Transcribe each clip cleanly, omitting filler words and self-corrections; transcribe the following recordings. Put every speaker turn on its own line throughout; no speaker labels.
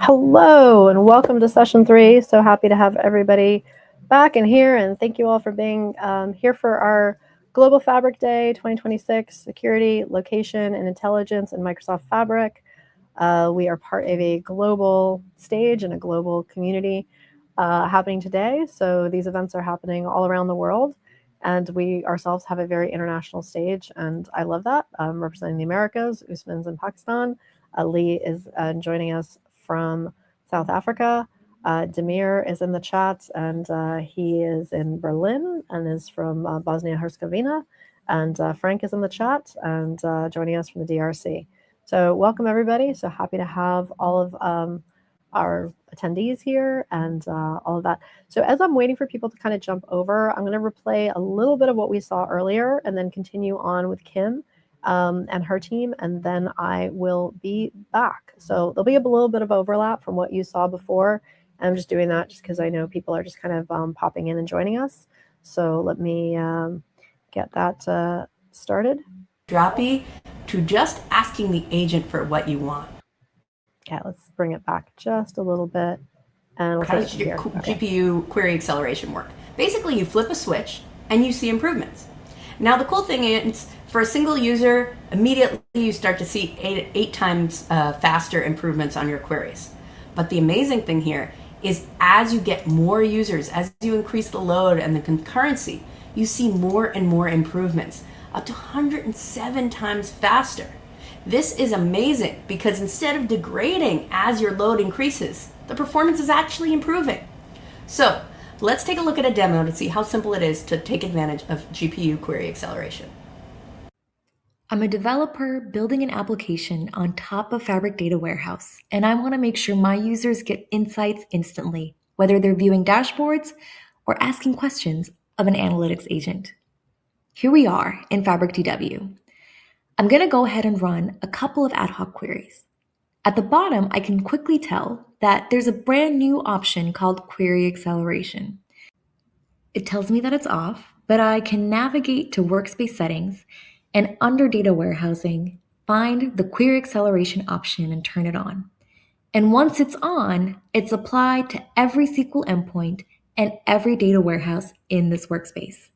Hello and welcome to session 3. So happy to have everybody back in here, and thank you all for being here for our Global Fabric Day 2026, Security, Location, and Intelligence in Microsoft Fabric. We are part of a global stage and a global community happening today. So these events are happening all around the world, and we ourselves have a very international stage, and I love that. Representing the Americas, Usman's in Pakistan. Lee is joining us from South Africa. Demir is in the chat, and he is in Berlin and is from Bosnia-Herzegovina. And Frank is in the chat and joining us from the DRC. So welcome, everybody. So happy to have all of our attendees here and all of that. So as I'm waiting for people to kind of jump over, I'm going to replay a little bit of what we saw earlier and then continue on with Kim and her team, and then I will be back. So there'll be a little bit of overlap from what you saw before. I'm just doing that just because I know people are just kind of popping in and joining us. So let me get that started.
Droppy to just asking the agent for what you want.
Okay, let's bring it back just a little bit. And
how does your GPU query acceleration work? Basically, you flip a switch and you see improvements. Now, the cool thing is, for a single user, immediately you start to see eight times faster improvements on your queries. But the amazing thing here is as you get more users, as you increase the load and the concurrency, you see more and more improvements, up to 107 times faster. This is amazing because instead of degrading as your load increases, the performance is actually improving. So let's take a look at a demo to see how simple it is to take advantage of GPU query acceleration.
I'm a developer building an application on top of Fabric Data Warehouse, and I want to make sure my users get insights instantly, whether they're viewing dashboards or asking questions of an analytics agent. Here we are in Fabric DW. I'm going to go ahead and run a couple of ad hoc queries. At the bottom, I can quickly tell that there's a brand new option called Query Acceleration. It tells me that it's off, but I can navigate to Workspace Settings and under Data Warehousing, find the Query Acceleration option and turn it on. And once it's on, it's applied to every SQL endpoint and every data warehouse in this workspace.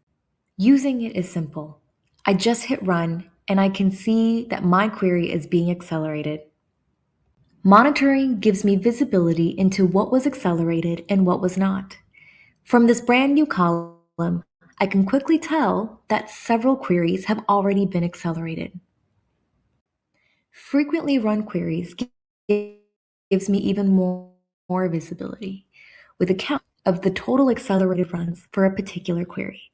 Using it is simple. I just hit run and I can see that my query is being accelerated. Monitoring gives me visibility into what was accelerated and what was not. From this brand new column, I can quickly tell that several queries have already been accelerated. Frequently run queries gives me even more visibility with a count of the total accelerated runs for a particular query.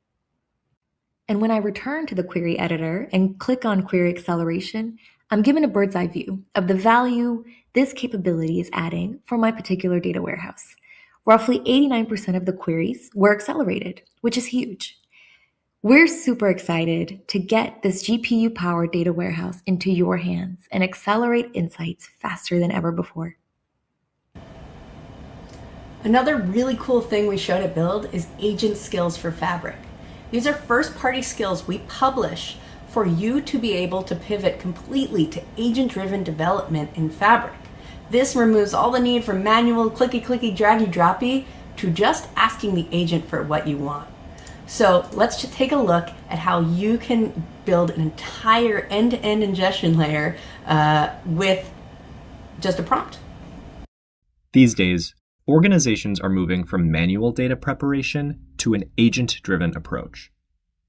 And when I return to the query editor and click on Query Acceleration, I'm given a bird's eye view of the value this capability is adding for my particular data warehouse. Roughly 89% of the queries were accelerated, which is huge. We're super excited to get this GPU-powered data warehouse into your hands and accelerate insights faster than ever before.
Another really cool thing we showed at Build is agent skills for Fabric. These are first-party skills we publish for you to be able to pivot completely to agent-driven development in Fabric. This removes all the need for manual clicky, draggy, droppy to just asking the agent for what you want. So let's just take a look at how you can build an entire end-to-end ingestion layer with just a prompt.
These days, organizations are moving from manual data preparation to an agent-driven approach.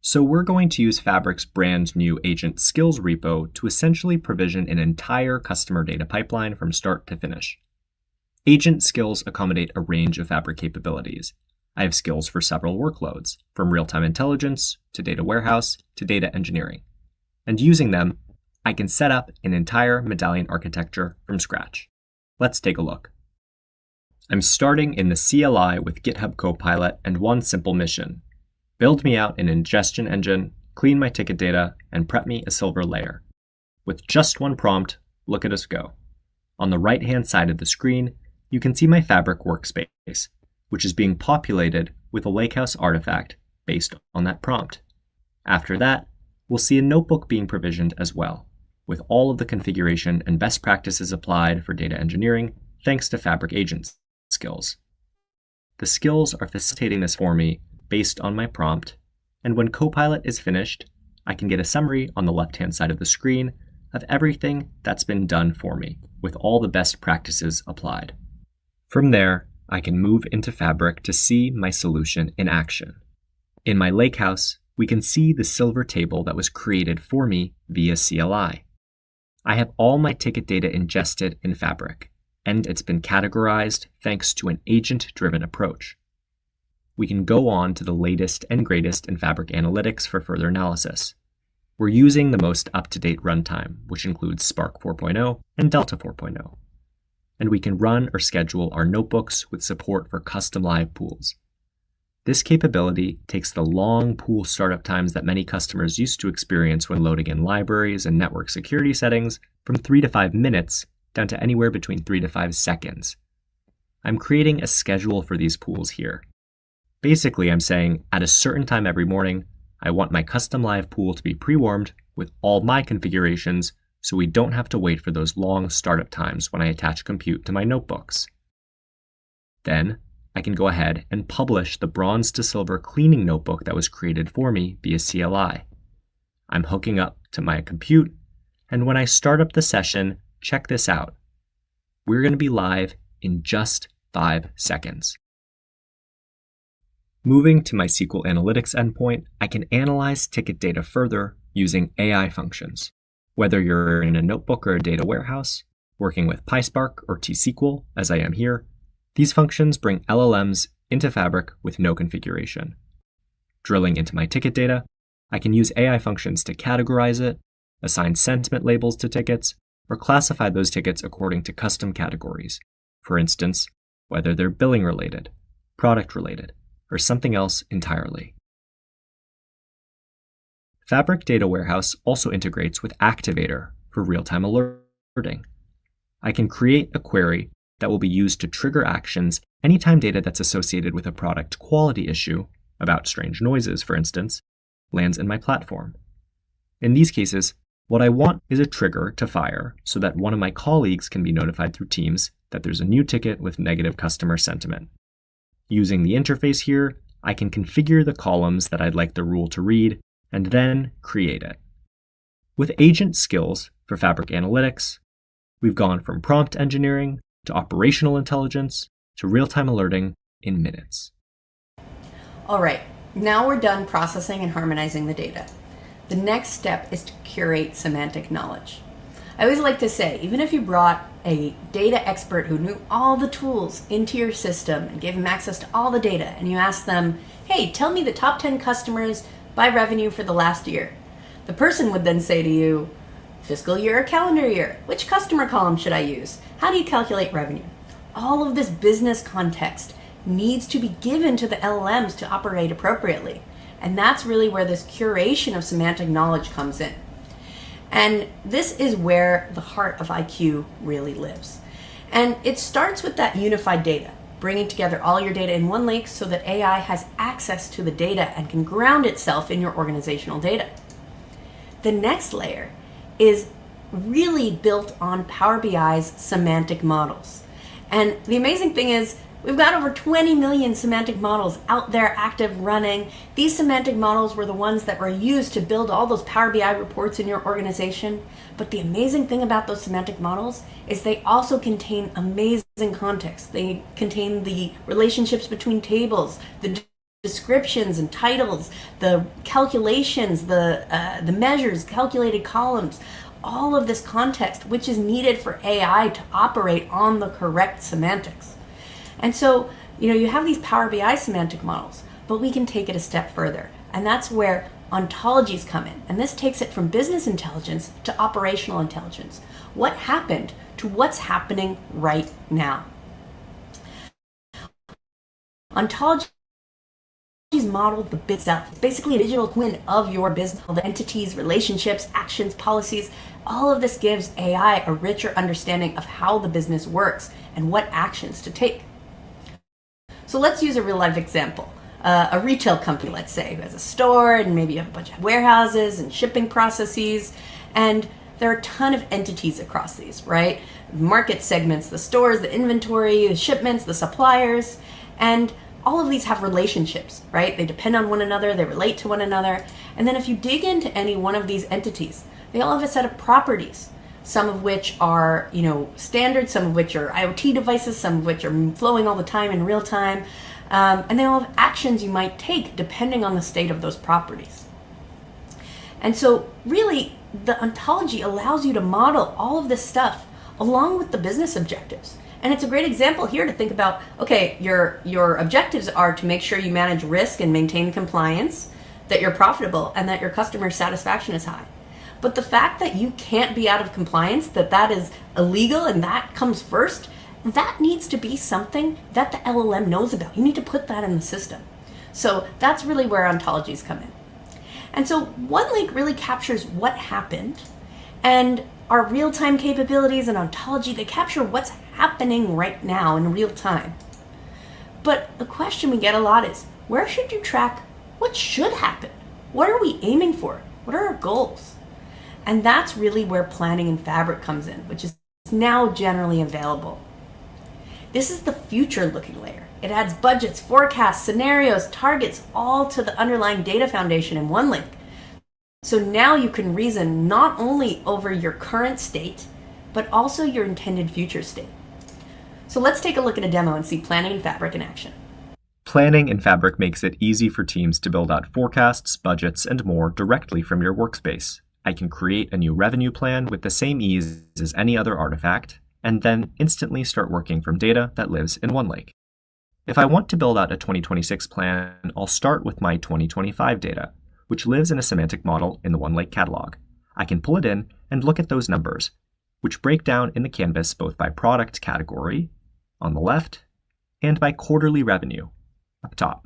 So we're going to use Fabric's brand new agent skills repo to essentially provision an entire customer data pipeline from start to finish. Agent skills accommodate a range of Fabric capabilities. I have skills for several workloads, from real-time intelligence to data warehouse to data engineering. And using them, I can set up an entire medallion architecture from scratch. Let's take a look. I'm starting in the CLI with GitHub Copilot and one simple mission: build me out an ingestion engine, clean my ticket data, and prep me a silver layer. With just one prompt, look at us go. On the right-hand side of the screen, you can see my Fabric workspace, which is being populated with a Lakehouse artifact based on that prompt. After that, we'll see a notebook being provisioned as well, with all of the configuration and best practices applied for data engineering thanks to Fabric Agent skills. The skills are facilitating this for me based on my prompt, and when Copilot is finished, I can get a summary on the left-hand side of the screen of everything that's been done for me, with all the best practices applied. From there, I can move into Fabric to see my solution in action. In my lakehouse, we can see the silver table that was created for me via CLI. I have all my ticket data ingested in Fabric, and it's been categorized thanks to an agent-driven approach. We can go on to the latest and greatest in Fabric Analytics for further analysis. We're using the most up-to-date runtime, which includes Spark 4.0 and Delta 4.0. And we can run or schedule our notebooks with support for custom live pools. This capability takes the long pool startup times that many customers used to experience when loading in libraries and network security settings from 3 to 5 minutes down to anywhere between 3 to 5 seconds. I'm creating a schedule for these pools here. Basically, I'm saying at a certain time every morning, I want my custom live pool to be pre-warmed with all my configurations so we don't have to wait for those long startup times when I attach compute to my notebooks. Then, I can go ahead and publish the bronze to silver cleaning notebook that was created for me via CLI. I'm hooking up to my compute, and when I start up the session, check this out. We're going to be live in just 5 seconds. Moving to my SQL Analytics endpoint, I can analyze ticket data further using AI functions. Whether you're in a notebook or a data warehouse, working with PySpark or T-SQL, as I am here, these functions bring LLMs into Fabric with no configuration. Drilling into my ticket data, I can use AI functions to categorize it, assign sentiment labels to tickets, or classify those tickets according to custom categories. For instance, whether they're billing related, product related, or something else entirely. Fabric Data Warehouse also integrates with Activator for real-time alerting. I can create a query that will be used to trigger actions anytime data that's associated with a product quality issue, about strange noises, for instance, lands in my platform. In these cases, what I want is a trigger to fire so that one of my colleagues can be notified through Teams that there's a new ticket with negative customer sentiment. Using the interface here, I can configure the columns that I'd like the rule to read and then create it. With agent skills for Fabric Analytics, we've gone from prompt engineering to operational intelligence to real-time alerting in minutes.
All right, now we're done processing and harmonizing the data. The next step is to curate semantic knowledge. I always like to say, even if you brought a data expert who knew all the tools into your system and gave them access to all the data, and you asked them, hey, tell me the top 10 customers by revenue for the last year. The person would then say to you, fiscal year or calendar year, which customer column should I use? How do you calculate revenue? All of this business context needs to be given to the LLMs to operate appropriately. And that's really where this curation of semantic knowledge comes in. And this is where the heart of IQ really lives. And it starts with that unified data, bringing together all your data in one lake so that AI has access to the data and can ground itself in your organizational data. The next layer is really built on Power BI's semantic models. And the amazing thing is, we've got over 20 million semantic models out there active running. These semantic models were the ones that were used to build all those Power BI reports in your organization. But the amazing thing about those semantic models is they also contain amazing context. They contain the relationships between tables, the descriptions and titles, the calculations, the measures, calculated columns, all of this context, which is needed for AI to operate on the correct semantics. And so, you have these Power BI semantic models, but we can take it a step further. And that's where ontologies come in. And this takes it from business intelligence to operational intelligence. What happened to what's happening right now? Ontologies model the bit itself. It's basically a digital twin of your business, the entities, relationships, actions, policies. All of this gives AI a richer understanding of how the business works and what actions to take. So let's use a real life example. A retail company, let's say, who has a store and maybe you have a bunch of warehouses and shipping processes. And there are a ton of entities across these, right? Market segments, the stores, the inventory, the shipments, the suppliers, and all of these have relationships, right? They depend on one another, they relate to one another. And then if you dig into any one of these entities, they all have a set of properties, some of which are, standard, some of which are IoT devices, some of which are flowing all the time in real time. And they all have actions you might take depending on the state of those properties. And so really, the ontology allows you to model all of this stuff along with the business objectives. And it's a great example here to think about, okay, your objectives are to make sure you manage risk and maintain compliance, that you're profitable, and that your customer satisfaction is high. But the fact that you can't be out of compliance, that is illegal and that comes first, that needs to be something that the LLM knows about. You need to put that in the system. So that's really where ontologies come in. And so OneLake really captures what happened, and our real-time capabilities and ontology, they capture what's happening right now in real time. But the question we get a lot is, where should you track what should happen? What are we aiming for? What are our goals? And that's really where planning in Fabric comes in, which is now generally available. This is the future-looking layer. It adds budgets, forecasts, scenarios, targets, all to the underlying data foundation in OneLake. So now you can reason not only over your current state, but also your intended future state. So let's take a look at a demo and see planning in Fabric in action.
Planning in Fabric makes it easy for teams to build out forecasts, budgets, and more directly from your workspace. I can create a new revenue plan with the same ease as any other artifact, and then instantly start working from data that lives in OneLake. If I want to build out a 2026 plan, I'll start with my 2025 data, which lives in a semantic model in the OneLake catalog. I can pull it in and look at those numbers, which break down in the canvas both by product category, on the left, and by quarterly revenue, up top.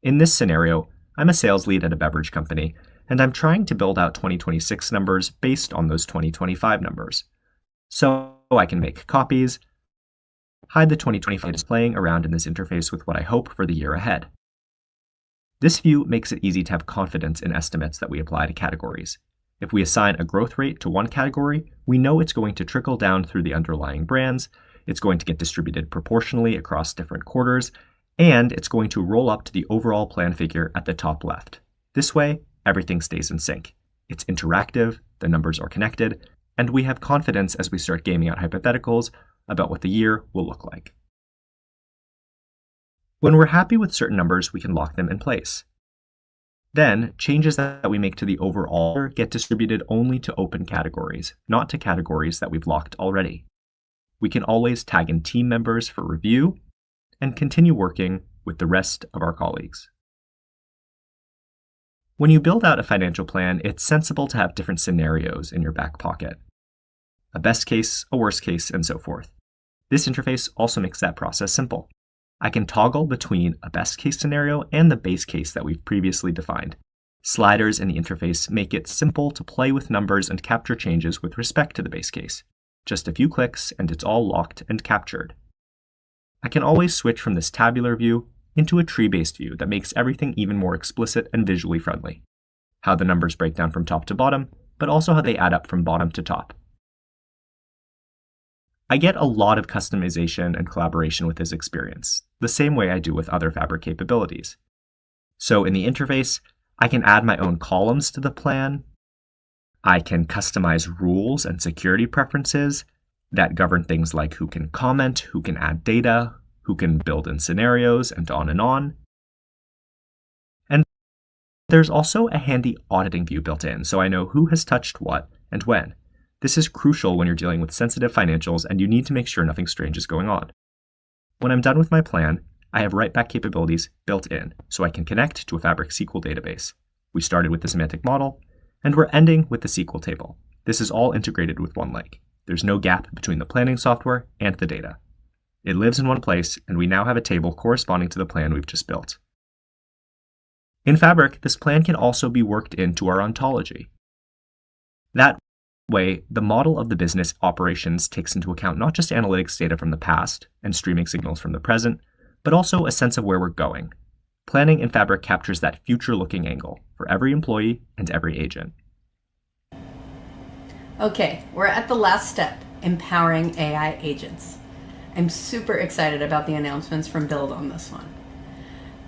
In this scenario, I'm a sales lead at a beverage company, and I'm trying to build out 2026 numbers based on those 2025 numbers. So I can make copies, hide the 2025 displaying around in this interface with what I hope for the year ahead. This view makes it easy to have confidence in estimates that we apply to categories. If we assign a growth rate to one category, we know it's going to trickle down through the underlying brands, it's going to get distributed proportionally across different quarters, and it's going to roll up to the overall plan figure at the top left. This way, everything stays in sync. It's interactive, the numbers are connected, and we have confidence as we start gaming out hypotheticals about what the year will look like. When we're happy with certain numbers, we can lock them in place. Then, changes that we make to the overall get distributed only to open categories, not to categories that we've locked already. We can always tag in team members for review and continue working with the rest of our colleagues. When you build out a financial plan, it's sensible to have different scenarios in your back pocket. A best case, a worst case, and so forth. This interface also makes that process simple. I can toggle between a best case scenario and the base case that we've previously defined. Sliders in the interface make it simple to play with numbers and capture changes with respect to the base case. Just a few clicks and it's all locked and captured. I can always switch from this tabular view into a tree-based view that makes everything even more explicit and visually friendly. How the numbers break down from top to bottom, but also how they add up from bottom to top. I get a lot of customization and collaboration with this experience, the same way I do with other Fabric capabilities. So in the interface, I can add my own columns to the plan. I can customize rules and security preferences that govern things like who can comment, who can add data, who can build in scenarios, and on and on. And there's also a handy auditing view built in, so I know who has touched what and when. This is crucial when you're dealing with sensitive financials and you need to make sure nothing strange is going on. When I'm done with my plan, I have write-back capabilities built in, so I can connect to a Fabric SQL database. We started with the semantic model, and we're ending with the SQL table. This is all integrated with OneLake. There's no gap between the planning software and the data. It lives in one place, and we now have a table corresponding to the plan we've just built. In Fabric, this plan can also be worked into our ontology. That way, the model of the business operations takes into account not just analytics data from the past and streaming signals from the present, but also a sense of where we're going. Planning in Fabric captures that future-looking angle for every employee and every agent.
Okay, we're at the last step, empowering AI agents. I'm super excited about the announcements from Build on this one.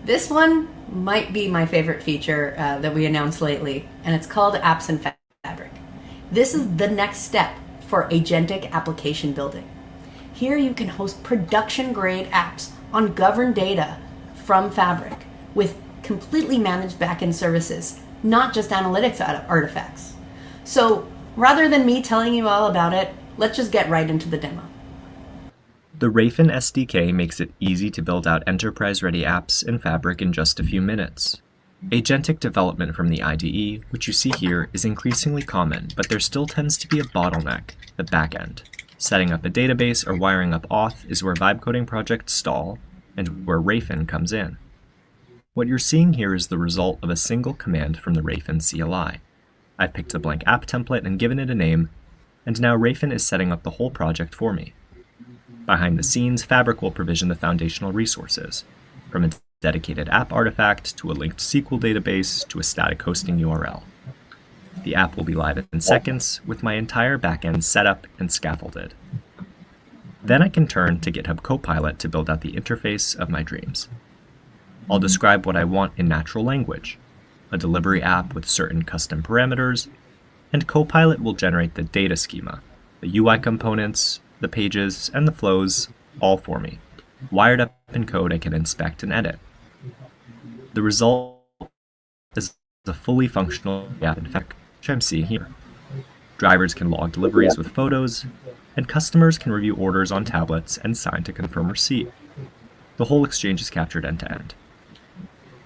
This one might be my favorite feature that we announced lately, and it's called Apps in Fabric. This is the next step for agentic application building. Here you can host production-grade apps on governed data from Fabric with completely managed backend services, not just analytics artifacts. So rather than me telling you all about it, let's just get right into the demo.
The Rayfin SDK makes it easy to build out enterprise-ready apps in Fabric in just a few minutes. Agentic development from the IDE, which you see here, is increasingly common, but there still tends to be a bottleneck, the backend. Setting up a database or wiring up auth is where vibe coding projects stall, and where Rayfin comes in. What you're seeing here is the result of a single command from the Rayfin CLI. I've picked a blank app template and given it a name, and now Rayfin is setting up the whole project for me. Behind the scenes, Fabric will provision the foundational resources, from a dedicated app artifact to a linked SQL database to a static hosting URL. The app will be live in seconds, with my entire backend set up and scaffolded. Then I can turn to GitHub Copilot to build out the interface of my dreams. I'll describe what I want in natural language, a delivery app with certain custom parameters, and Copilot will generate the data schema, the UI components, the pages, and the flows, all for me, wired up in code I can inspect and edit. The result is a fully functional app in Fabric, which I'm seeing here. Drivers can log deliveries with photos, and customers can review orders on tablets and sign to confirm receipt. The whole exchange is captured end to end.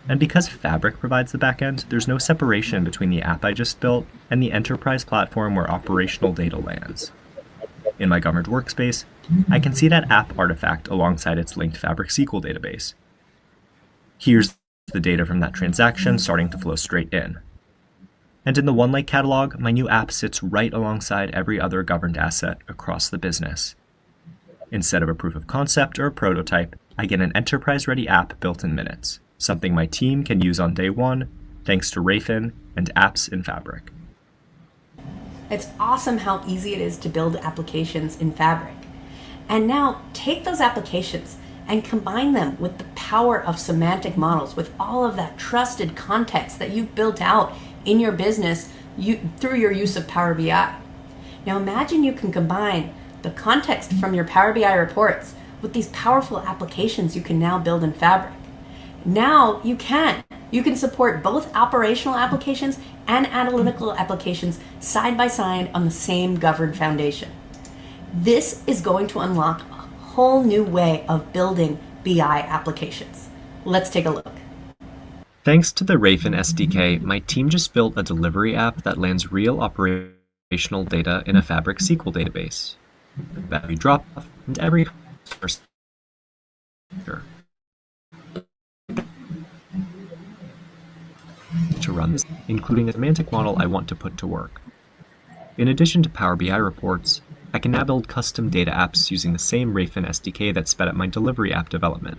And because Fabric provides the backend, there's no separation between the app I just built and the enterprise platform where operational data lands. In my governed workspace, I can see that app artifact alongside its linked Fabric SQL database. Here's the data from that transaction starting to flow straight in. And in the OneLake catalog, my new app sits right alongside every other governed asset across the business. Instead of a proof of concept or a prototype, I get an enterprise-ready app built in minutes, something my team can use on day one, thanks to Rayfin and Apps in Fabric.
It's awesome how easy it is to build applications in Fabric. And now take those applications and combine them with the power of semantic models, with all of that trusted context that you've built out in your business through your use of Power BI. Now imagine you can combine the context from your Power BI reports with these powerful applications you can now build in Fabric. Now you can support both operational applications and analytical applications side by side on the same governed foundation. This is going to unlock a whole new way of building BI applications. Let's take a look.
Thanks to the Rayfin SDK, my team just built a delivery app that lands real operational data in a Fabric SQL database. Every drop and every to run this, including a semantic model I want to put to work. In addition to Power BI reports, I can now build custom data apps using the same Rayfin SDK that sped up my delivery app development.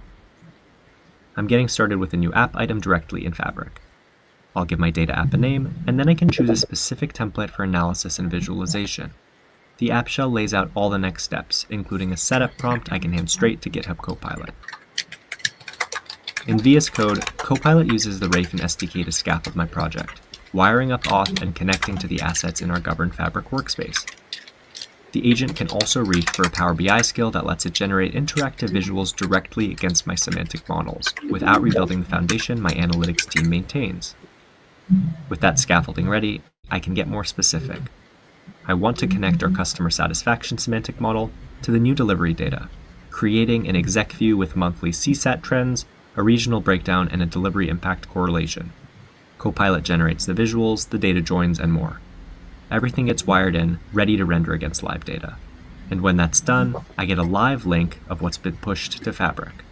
I'm getting started with a new app item directly in Fabric. I'll give my data app a name, and then I can choose a specific template for analysis and visualization. The app shell lays out all the next steps, including a setup prompt I can hand straight to GitHub Copilot. In VS Code, Copilot uses the Rayfin SDK to scaffold my project, wiring up auth and connecting to the assets in our governed Fabric workspace. The agent can also reach for a Power BI skill that lets it generate interactive visuals directly against my semantic models, without rebuilding the foundation my analytics team maintains. With that scaffolding ready, I can get more specific. I want to connect our customer satisfaction semantic model to the new delivery data, creating an exec view with monthly CSAT trends, a regional breakdown, and a delivery impact correlation. Copilot generates the visuals, the data joins, and more. Everything gets wired in, ready to render against live data. And when that's done, I get a live link of what's been pushed to Fabric.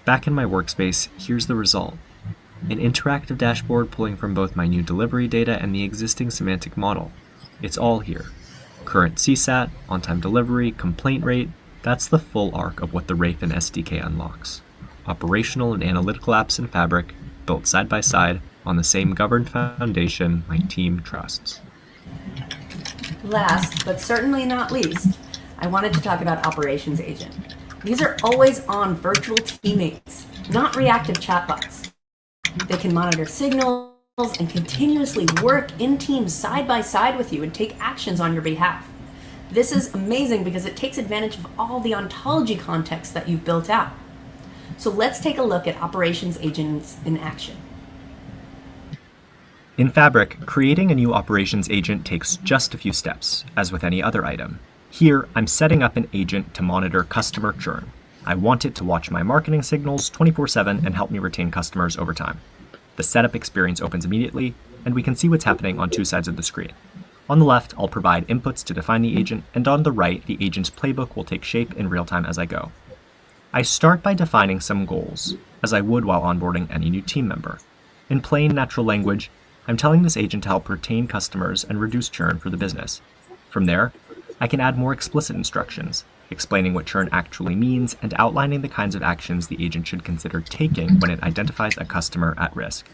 Back in my workspace, here's the result. An interactive dashboard pulling from both my new delivery data and the existing semantic model. It's all here. Current CSAT, on-time delivery, complaint rate, that's the full arc of what the Rayfin SDK unlocks. Operational and analytical apps in Fabric, built side by side on the same governed foundation my team trusts.
Last, but certainly not least, I wanted to talk about Operations Agent. These are always on virtual teammates, not reactive chatbots. They can monitor signals and continuously work in teams side by side with you and take actions on your behalf. This is amazing because it takes advantage of all the ontology context that you've built out. So let's take a look at Operations Agents in action.
In Fabric, creating a new operations agent takes just a few steps, as with any other item. Here, I'm setting up an agent to monitor customer churn. I want it to watch my marketing signals 24/7 and help me retain customers over time. The setup experience opens immediately, and we can see what's happening on two sides of the screen. On the left, I'll provide inputs to define the agent, and on the right, the agent's playbook will take shape in real time as I go. I start by defining some goals, as I would while onboarding any new team member. In plain natural language, I'm telling this agent to help retain customers and reduce churn for the business. From there, I can add more explicit instructions, explaining what churn actually means and outlining the kinds of actions the agent should consider taking when it identifies a customer at risk.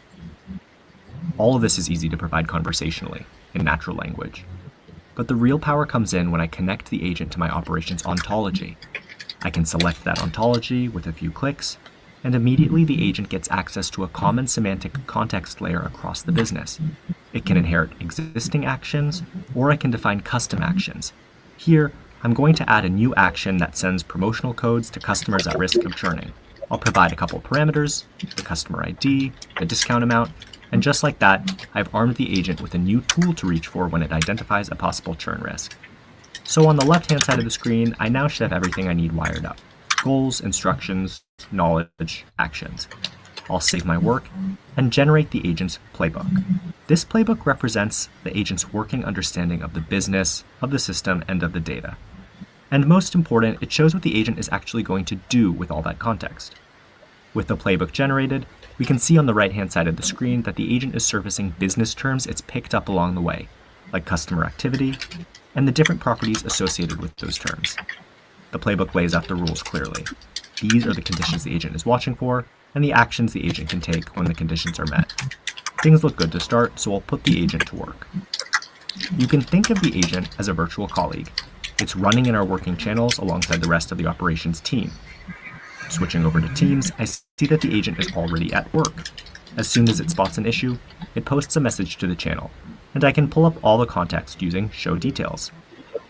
All of this is easy to provide conversationally, in natural language. But the real power comes in when I connect the agent to my operations ontology. I can select that ontology with a few clicks, and immediately the agent gets access to a common semantic context layer across the business. It can inherit existing actions, or I can define custom actions. Here, I'm going to add a new action that sends promotional codes to customers at risk of churning. I'll provide a couple parameters, the customer ID, the discount amount, and just like that, I've armed the agent with a new tool to reach for when it identifies a possible churn risk. So on the left-hand side of the screen, I now should have everything I need wired up. Goals, instructions, knowledge, actions. I'll save my work and generate the agent's playbook. This playbook represents the agent's working understanding of the business, of the system, and of the data. And most important, it shows what the agent is actually going to do with all that context. With the playbook generated, we can see on the right-hand side of the screen that the agent is surfacing business terms it's picked up along the way, like customer activity, and the different properties associated with those terms. The playbook lays out the rules clearly. These are the conditions the agent is watching for, and the actions the agent can take when the conditions are met. Things look good to start, so I'll put the agent to work. You can think of the agent as a virtual colleague. It's running in our working channels alongside the rest of the operations team. Switching over to Teams, I see that the agent is already at work. As soon as it spots an issue, it posts a message to the channel, and I can pull up all the context using Show Details.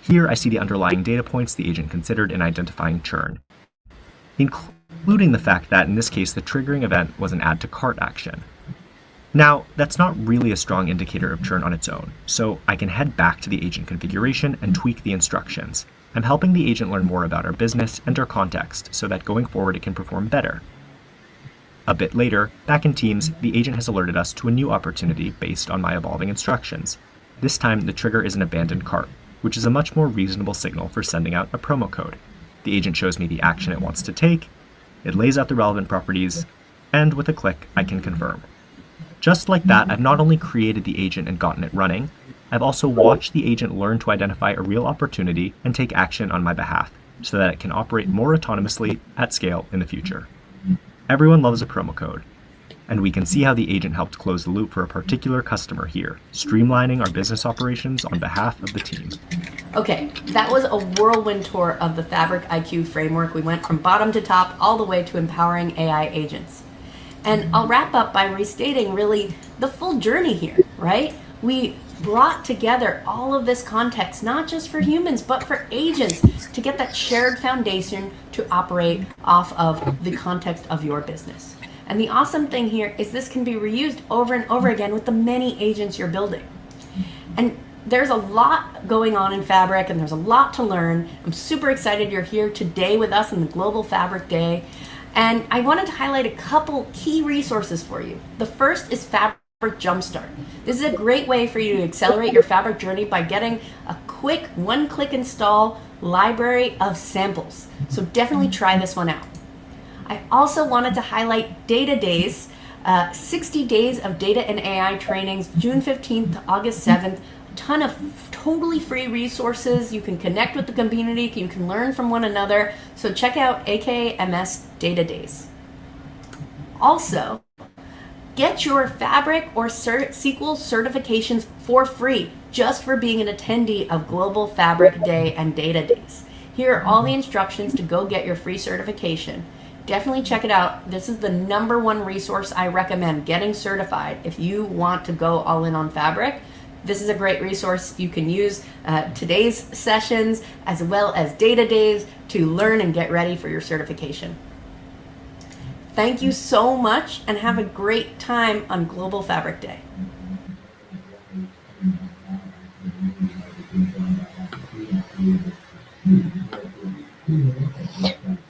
Here I see the underlying data points the agent considered in identifying churn, including the fact that in this case the triggering event was an add to cart action. Now, that's not really a strong indicator of churn on its own, so I can head back to the agent configuration and tweak the instructions. I'm helping the agent learn more about our business and our context so that going forward it can perform better. A bit later, back in Teams, the agent has alerted us to a new opportunity based on my evolving instructions. This time, the trigger is an abandoned cart, which is a much more reasonable signal for sending out a promo code. The agent shows me the action it wants to take, it lays out the relevant properties, and with a click, I can confirm. Just like that, I've not only created the agent and gotten it running, I've also watched the agent learn to identify a real opportunity and take action on my behalf, so that it can operate more autonomously at scale in the future. Everyone loves a promo code, and we can see how the agent helped close the loop for a particular customer here, streamlining our business operations on behalf of the team.
Okay, that was a whirlwind tour of the Fabric IQ framework. We went from bottom to top all the way to empowering AI agents. And I'll wrap up by restating really the full journey here, right? We brought together all of this context, not just for humans, but for agents, to get that shared foundation to operate off of the context of your business. And the awesome thing here is this can be reused over and over again with the many agents you're building. And there's a lot going on in Fabric, and there's a lot to learn. I'm super excited you're here today with us in the Global Fabric Day. And I wanted to highlight a couple key resources for you. The first is Fabric Jumpstart. This is a great way for you to accelerate your Fabric journey by getting a quick one-click install library of samples. So definitely try this one out. I also wanted to highlight Data Days, 60 days of data and AI trainings, June 15th to August 7th. A ton of totally free resources. You can connect with the community. You can learn from one another. So check out AKMS Data Days. Also, get your Fabric or SQL certifications for free. just for being an attendee of Global Fabric Day and Data Days. Here are all the instructions to go get your free certification. Definitely check it out. This is the #1 resource I recommend getting certified if you want to go all in on Fabric. This is a great resource. You can use today's sessions as well as Data Days to learn and get ready for your certification. Thank you so much and have a great time on Global Fabric Day.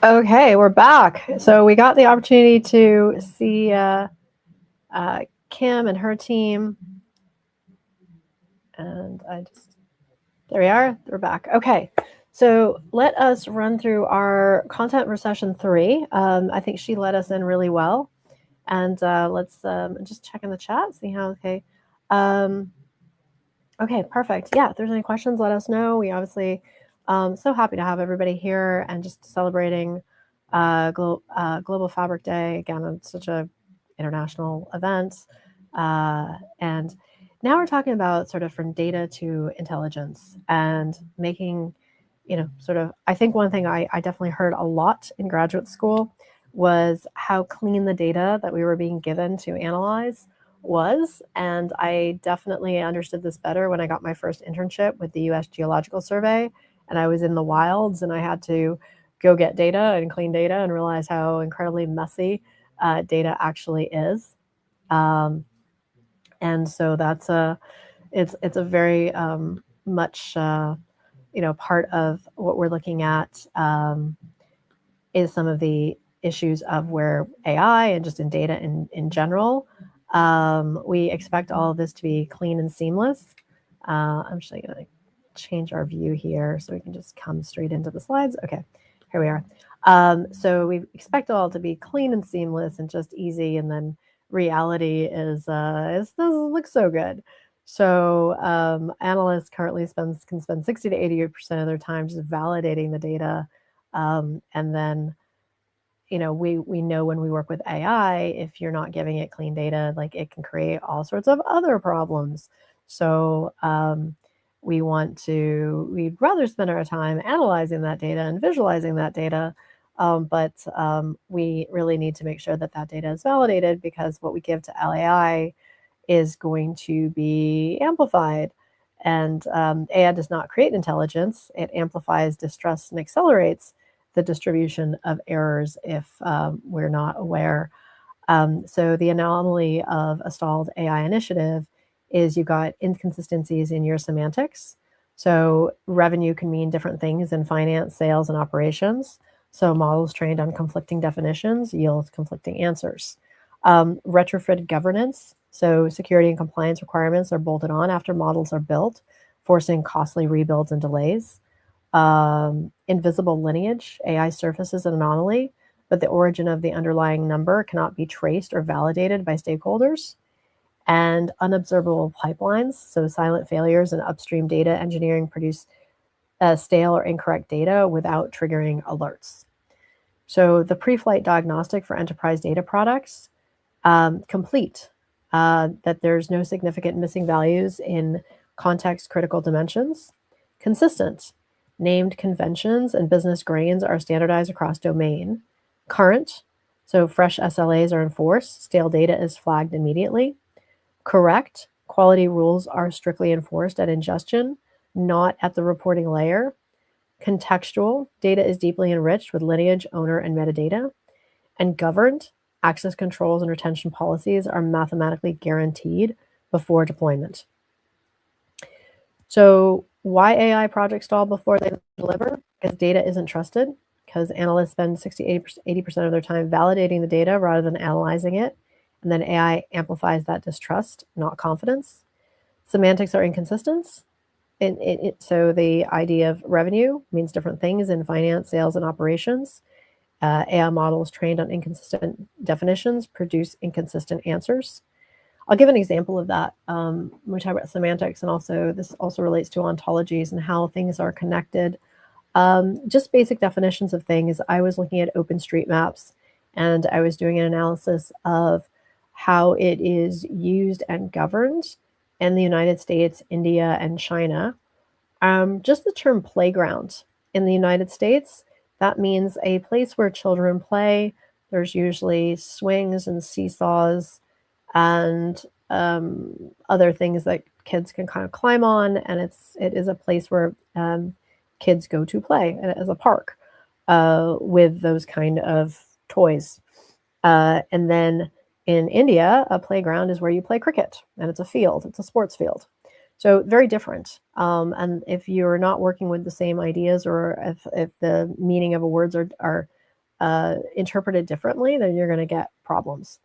Okay, we're back. So we got the opportunity to see Kim and her team. And there we are, we're back. Okay, so let us run through our content for session 3. I think she led us in really well. And let's just check in the chat, see how, okay. Okay, perfect. Yeah, if there's any questions, let us know. We obviously so happy to have everybody here and just celebrating Global Fabric Day. Again, it's such a international event. And now we're talking about sort of from data to intelligence and making, sort of, I think one thing I definitely heard a lot in graduate school was how clean the data that we were being given to analyze was. And I definitely understood this better when I got my first internship with the US Geological Survey. And I was in the wilds and I had to go get data and clean data and realize how incredibly messy data actually is. And so that's it's a very much part of what we're looking at is some of the issues of where AI and just in data in general, we expect all of this to be clean and seamless. I'm actually going to change our view here so we can just come straight into the slides. Okay, here we are. So we expect all to be clean and seamless and just easy, and then reality is doesn't look so good. So analysts currently can spend 60 to 80% of their time just validating the data, and then we know when we work with AI, if you're not giving it clean data, like it can create all sorts of other problems. So we'd rather spend our time analyzing that data and visualizing that data. But we really need to make sure that that data is validated, because what we give to AI is going to be amplified. And AI does not create intelligence. It amplifies distrust and accelerates the distribution of errors if we're not aware. So the anomaly of a stalled AI initiative is you've got inconsistencies in your semantics. So revenue can mean different things in finance, sales, and operations. So models trained on conflicting definitions yield conflicting answers. Retrofit governance. So security and compliance requirements are bolted on after models are built, forcing costly rebuilds and delays. Invisible lineage. AI surfaces an anomaly, but the origin of the underlying number cannot be traced or validated by stakeholders. And unobservable pipelines. So silent failures in upstream data engineering produce stale or incorrect data without triggering alerts. So the pre-flight diagnostic for enterprise data products, complete, that there's no significant missing values in context critical dimensions. Consistent, named conventions and business grains are standardized across domain. Current, so fresh SLAs are enforced, stale data is flagged immediately. Correct, quality rules are strictly enforced at ingestion, not at the reporting layer. Contextual, data is deeply enriched with lineage, owner, and metadata. And governed, access controls and retention policies are mathematically guaranteed before deployment. So why AI projects stall before they deliver? Because data isn't trusted, because analysts spend 60-80% of their time validating the data rather than analyzing it. And then AI amplifies that distrust, not confidence. Semantics are inconsistent. So the idea of revenue means different things in finance, sales, and operations. AI models trained on inconsistent definitions produce inconsistent answers. I'll give an example of that. We talk about semantics, and also this also relates to ontologies and how things are connected. Just basic definitions of things. I was looking at OpenStreetMaps, and I was doing an analysis of how it is used and governed in the United States, India, and China. Just the term playground in the United States, that means a place where children play. There's usually swings and seesaws and other things that kids can kind of climb on, and it is a place where kids go to play as a park with those kind of toys. And then in India, a playground is where you play cricket, and it's a field, it's a sports field. So very different. And if you're not working with the same ideas, or if the meaning of a words are interpreted differently, then you're going to get problems.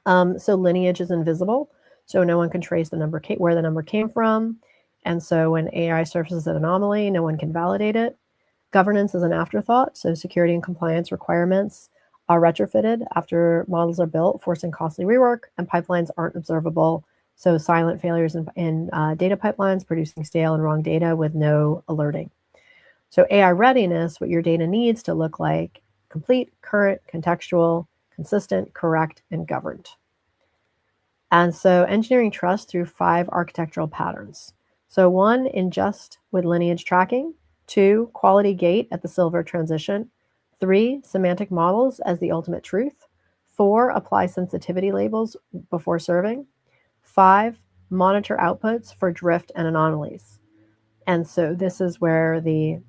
So lineage is invisible, so no one can trace the number where the number came from. And so when AI surfaces an anomaly, no one can validate it. Governance is an afterthought, so security and compliance requirements are retrofitted after models are built, forcing costly rework, and pipelines aren't observable. So silent failures in data pipelines, producing stale and wrong data with no alerting. So AI readiness, what your data needs to look like: complete, current, contextual, consistent, correct, and governed. And so engineering trust through 5 architectural patterns. So 1, ingest with lineage tracking. 2, quality gate at the silver transition. 3, semantic models as the ultimate truth. 4, apply sensitivity labels before serving. 5, monitor outputs for drift and anomalies. And so this is where you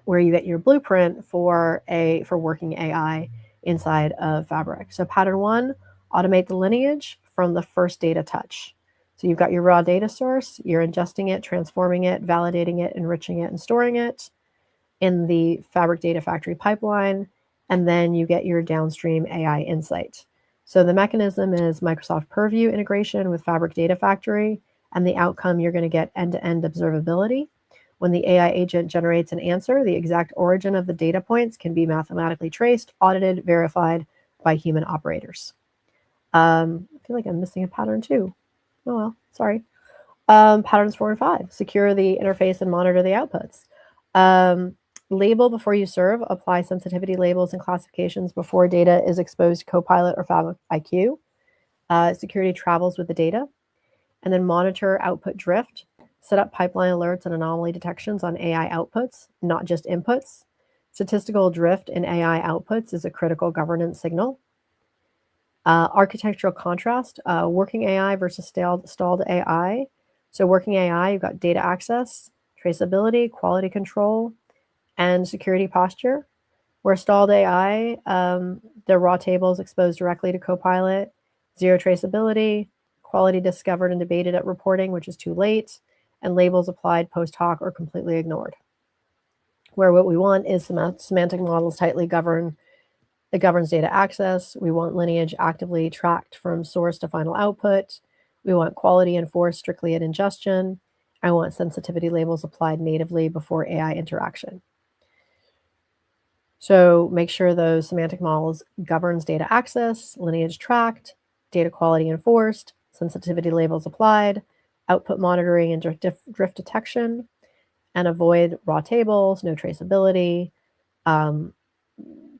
get your blueprint for working AI inside of Fabric. So pattern 1, automate the lineage from the first data touch. So you've got your raw data source, you're ingesting it, transforming it, validating it, enriching it, and storing it in the Fabric Data Factory pipeline, and then you get your downstream AI insight. So the mechanism is Microsoft Purview integration with Fabric Data Factory, and the outcome, you're going to get end-to-end observability. When the AI agent generates an answer, the exact origin of the data points can be mathematically traced, audited, verified by human operators. I feel like I'm missing a pattern too. Oh well, sorry. Patterns 4 and 5, secure the interface and monitor the outputs. Label before you serve, apply sensitivity labels and classifications before data is exposed to Copilot or Fabric IQ. Security travels with the data. And then monitor output drift. Set up pipeline alerts and anomaly detections on AI outputs, not just inputs. Statistical drift in AI outputs is a critical governance signal. Architectural contrast, working AI versus stalled AI. So working AI, you've got data access, traceability, quality control, and security posture. Where stalled AI, the raw tables exposed directly to Copilot, zero traceability, quality discovered and debated at reporting, which is too late, and labels applied post hoc or completely ignored. Where what we want is semantic models tightly govern. It governs data access. We want lineage actively tracked from source to final output. We want quality enforced strictly at ingestion. I want sensitivity labels applied natively before AI interaction. So make sure those semantic models governs data access, lineage tracked, data quality enforced, sensitivity labels applied, output monitoring and drift detection, and avoid raw tables, no traceability,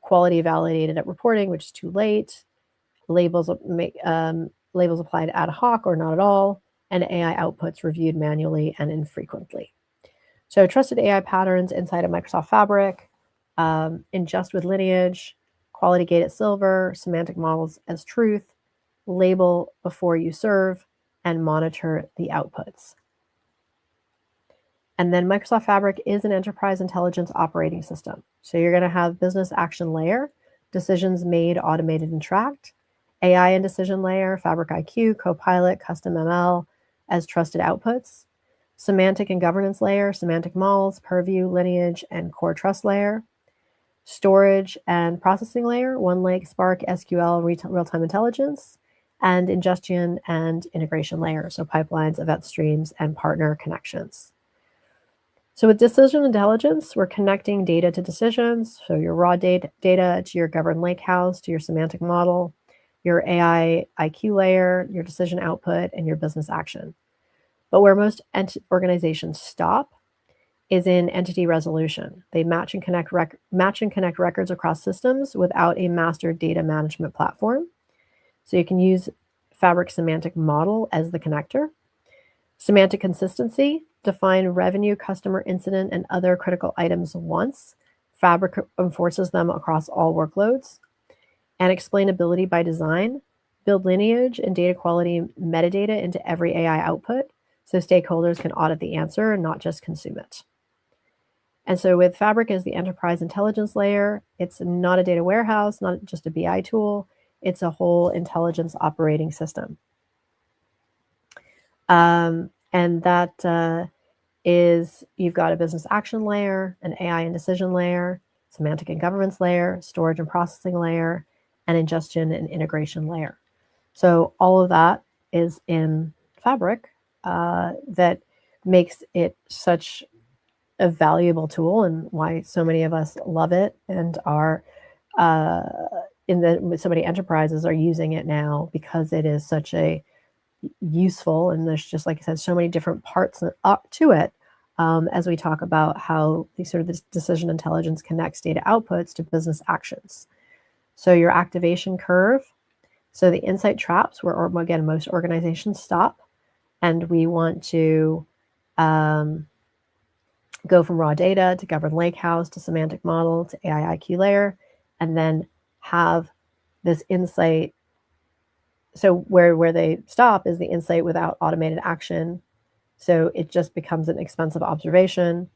quality validated at reporting, which is too late, labels applied ad hoc or not at all, and AI outputs reviewed manually and infrequently. So trusted AI patterns inside of Microsoft Fabric, ingest with lineage, quality gate at silver, semantic models as truth, label before you serve, and monitor the outputs. And then Microsoft Fabric is an enterprise intelligence operating system. So you're going to have business action layer, decisions made, automated, and tracked, AI and decision layer, Fabric IQ, Copilot, custom ML as trusted outputs, semantic and governance layer, semantic models, purview, lineage, and core trust layer, storage and processing layer, OneLake, Spark, SQL, real-time intelligence, and ingestion and integration layer, so pipelines, event streams, and partner connections. So with decision intelligence, we're connecting data to decisions, so your raw data to your governed lakehouse, to your semantic model, your AI IQ layer, your decision output, and your business action. But where most organizations stop is in entity resolution. They match and connect records across systems without a master data management platform. So you can use Fabric semantic model as the connector. Semantic consistency, define revenue, customer, incident, and other critical items once. Fabric enforces them across all workloads. And explainability by design, build lineage and data quality metadata into every AI output so stakeholders can audit the answer and not just consume it. And so with Fabric as the enterprise intelligence layer, it's not a data warehouse, not just a BI tool, it's a whole intelligence operating system. And that is, you've got a business action layer, an AI and decision layer, semantic and governance layer, storage and processing layer, and ingestion and integration layer. So all of that is in Fabric that makes it such a valuable tool, and why so many of us love it and are so many enterprises are using it now, because it is such a useful, and there's just, like I said, so many different parts to it as we talk about how this decision intelligence connects data outputs to business actions. So your activation curve, so the insight traps where, again, most organizations stop, and we want to go from raw data to governed lakehouse to semantic model to AI IQ layer, and then have this insight. So where they stop is the insight without automated action. So it just becomes an expensive observation,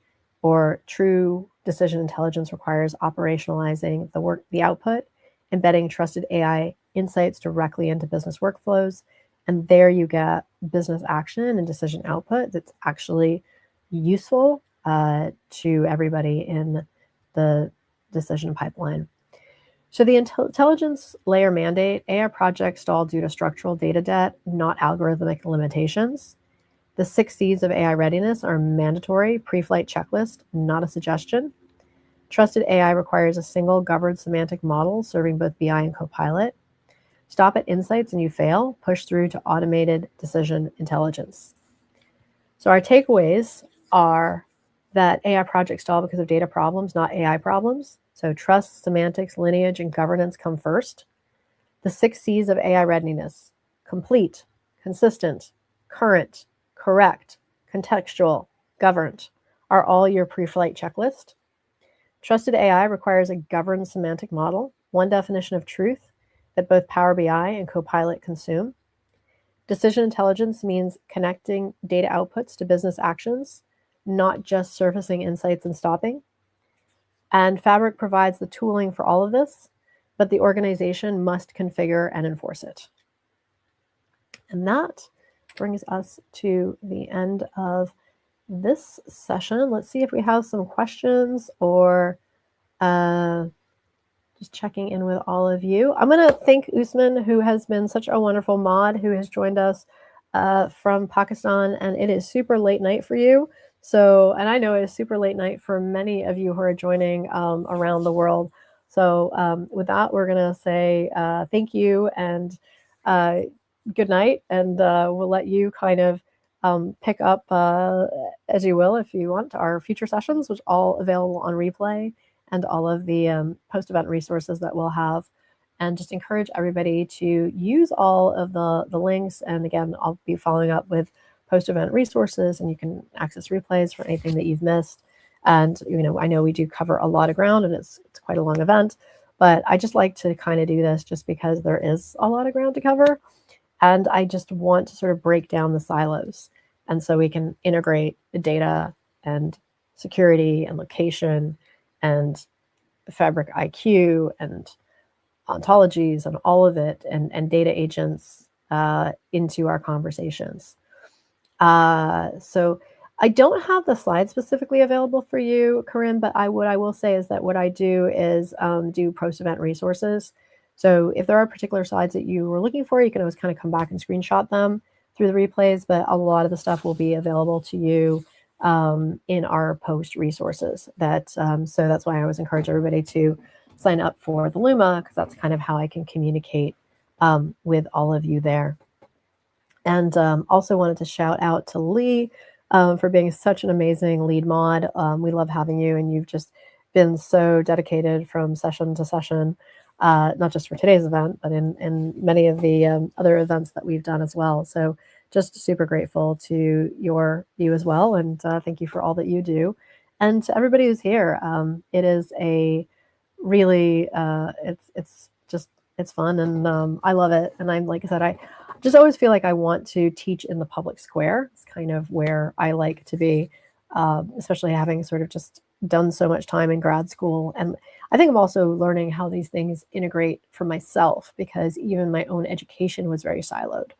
or true decision intelligence requires operationalizing the output, embedding trusted AI insights directly into business workflows. And there you get business action and decision output that's actually useful to everybody in the decision pipeline. So the intelligence layer mandate, AI projects stall due to structural data debt, not algorithmic limitations. The 6 C's of AI readiness are mandatory, pre-flight checklist, not a suggestion. Trusted AI requires a single governed semantic model serving both BI and Copilot. Stop at insights and you fail, push through to automated decision intelligence. So our takeaways are that AI projects stall because of data problems, not AI problems. So trust, semantics, lineage, and governance come first. The 6 C's of AI readiness: complete, consistent, current, correct, contextual, governed, are all your pre-flight checklist. Trusted AI requires a governed semantic model, one definition of truth that both Power BI and Copilot consume. Decision intelligence means connecting data outputs to business actions, not just surfacing insights and stopping. And Fabric provides the tooling for all of this, but the organization must configure and enforce it. And that brings us to the end of this session. Let's see if we have some questions, or just checking in with all of you. I'm going to thank Usman, who has been such a wonderful mod, who has joined us from Pakistan, and it is super late night for you. So, and I know it is super late night for many of you who are joining around the world. So with that, we're going to say thank you and good night, and we'll let you kind of pick up as you will, if you want, our future sessions, which are all available on replay, and all of the post-event resources that we'll have. And just encourage everybody to use all of the links. And again, I'll be following up with post-event resources, and you can access replays for anything that you've missed. And I know we do cover a lot of ground, and it's quite a long event, but I just like to kind of do this just because there is a lot of ground to cover. And I just want to sort of break down the silos. And so we can integrate the data and security and location and Fabric IQ and ontologies and all of it, and data agents into our conversations. So I don't have the slides specifically available for you, Corinne, but what I will say is that what I do is do post-event resources. So if there are particular slides that you were looking for, you can always kind of come back and screenshot them through the replays, but a lot of the stuff will be available to you in our post resources. So that's why I always encourage everybody to sign up for the Luma, because that's kind of how I can communicate with all of you there. And also wanted to shout out to Lee for being such an amazing lead mod. We love having you, and you've just been so dedicated from session to session. not just for today's event, but in many of the other events that we've done as well. So just super grateful to you as well, and thank you for all that you do, and to everybody who's here. It is a really it's fun, and I love it. And I'm, like I said, I just always feel like I want to teach in the public square. It's kind of where I like to be, especially having sort of just done so much time in grad school. And I think I'm also learning how these things integrate for myself, because even my own education was very siloed.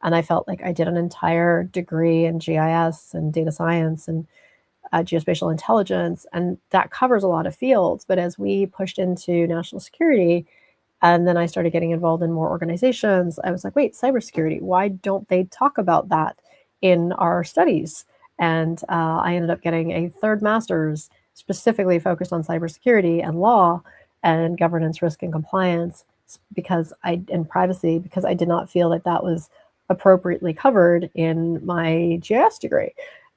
And I felt like I did an entire degree in GIS and data science and geospatial intelligence, and that covers a lot of fields. But as we pushed into national security, and then I started getting involved in more organizations, I was like, wait, cybersecurity, why don't they talk about that in our studies? And I ended up getting a third master's specifically focused on cybersecurity and law and governance, risk, and compliance, and privacy, because I did not feel that that was appropriately covered in my GIS degree.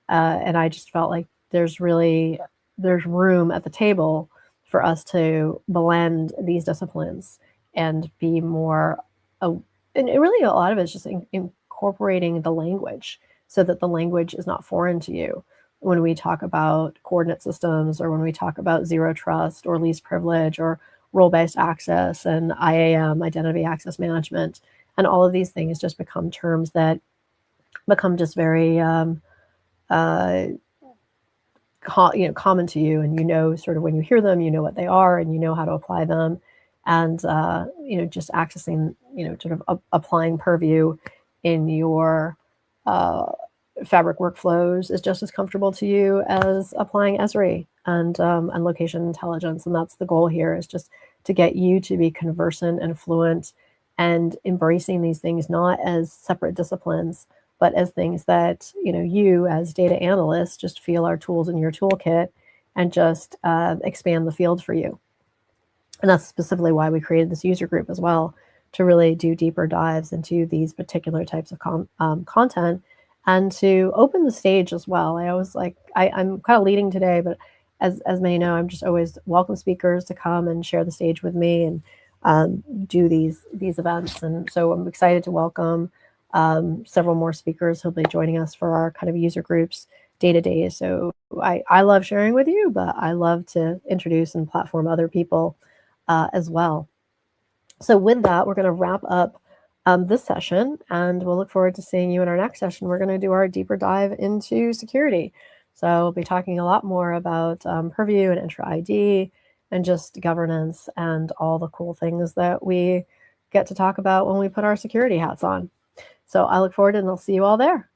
And I just felt like there's room at the table for us to blend these disciplines and be more, and really a lot of it is just incorporating the language, so that the language is not foreign to you when we talk about coordinate systems, or when we talk about zero trust or least privilege or role-based access and IAM, identity access management. And all of these things just become terms that become just very common to you, and sort of when you hear them, you know what they are, and you know how to apply them. And just accessing, sort of applying Purview in your Fabric workflows is just as comfortable to you as applying Esri and location intelligence. And that's the goal here, is just to get you to be conversant and fluent and embracing these things not as separate disciplines, but as things that, you as data analysts just feel are tools in your toolkit, and just expand the field for you. And that's specifically why we created this user group as well, to really do deeper dives into these particular types of content, and to open the stage as well. I always I'm kind of leading today, but as many know, I'm just always welcome speakers to come and share the stage with me and do these events. And so I'm excited to welcome several more speakers who'll be joining us for our kind of user groups data days. So I love sharing with you, but I love to introduce and platform other people as well. So with that, we're going to wrap up this session, and we'll look forward to seeing you in our next session. We're going to do our deeper dive into security. So we'll be talking a lot more about Purview and Entra ID and just governance and all the cool things that we get to talk about when we put our security hats on. So I look forward, and I'll see you all there.